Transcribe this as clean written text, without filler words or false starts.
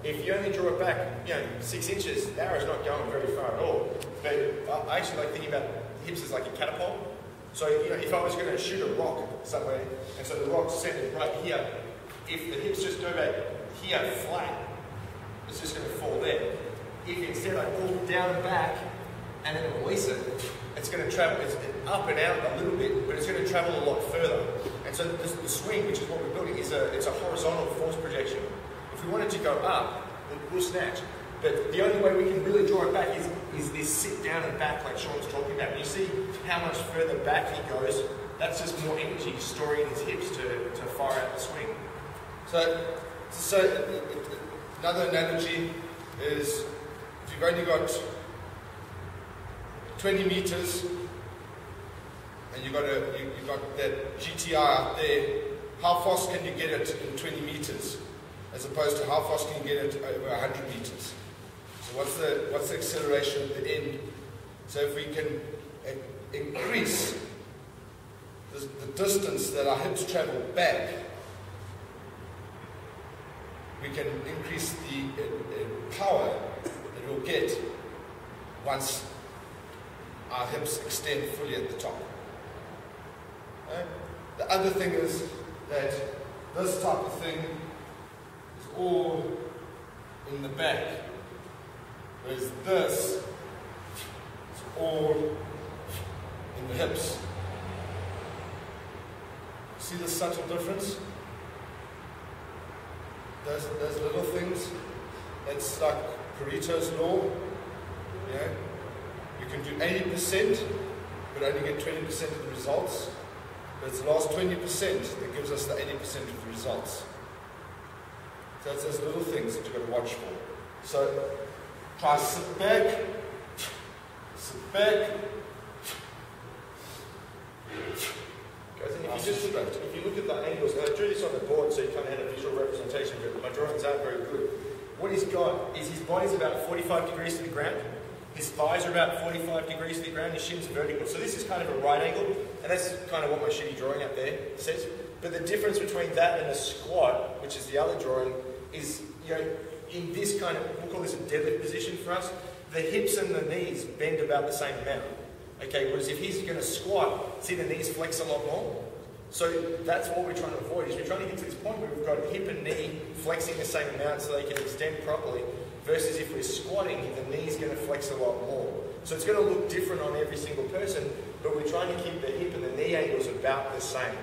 if you only draw it back, 6 inches, the arrow's not going very far at all. But I actually like thinking about hips as like a catapult. So, if I was going to shoot a rock somewhere, and so the rock's centered right here, if the hips just go back here flat, it's just going to fall there. If instead I pull down and back, and then release it, it's going to travel, it's up and out a little bit, but it's going to travel a lot further. And so the swing, which is what we're building, it's a horizontal force projection. If we want it to go up, we'll snatch. But the only way we can really draw it back is this sit down and back like Sean's talking about. And you see how much further back he goes, that's just more energy storing in his hips to fire out the swing. So another analogy is if you've only got 20 meters and you've got that GTI out there, how fast can you get it in 20 meters as opposed to how fast can you get it over 100 meters? So what's the acceleration at the end? So if we can increase the distance that our hips travel back, we can increase the power that we'll get once our hips extend fully at the top. The other thing is that this type of thing is all in the back, whereas this is all in the hips. See the subtle difference? Those little things, it's like Pareto's law. You can do 80%, but only get 20% of the results. But it's the last 20% that gives us the 80% of the results. So it's those little things that you've got to watch for. So try sit back, Guys, if you look at the angles, and I drew this on the board so you kind of had a visual representation, but my drawings aren't very good. What he's got is his body's about 45 degrees to the ground. His thighs are about 45 degrees to the ground, his shins are vertical. So this is kind of a right angle, and that's kind of what my shitty drawing up there says. But the difference between that and a squat, which is the other drawing, is, in this kind of, we'll call this a deadlift position for us, the hips and the knees bend about the same amount. Okay, whereas if he's going to squat, see the knees flex a lot more? So that's what we're trying to avoid, is we're trying to get to this point where we've got hip and knee flexing the same amount so they can extend properly, versus if we're squatting, the knee's going to flex a lot more. So it's going to look different on every single person, but we're trying to keep the hip and the knee angles about the same.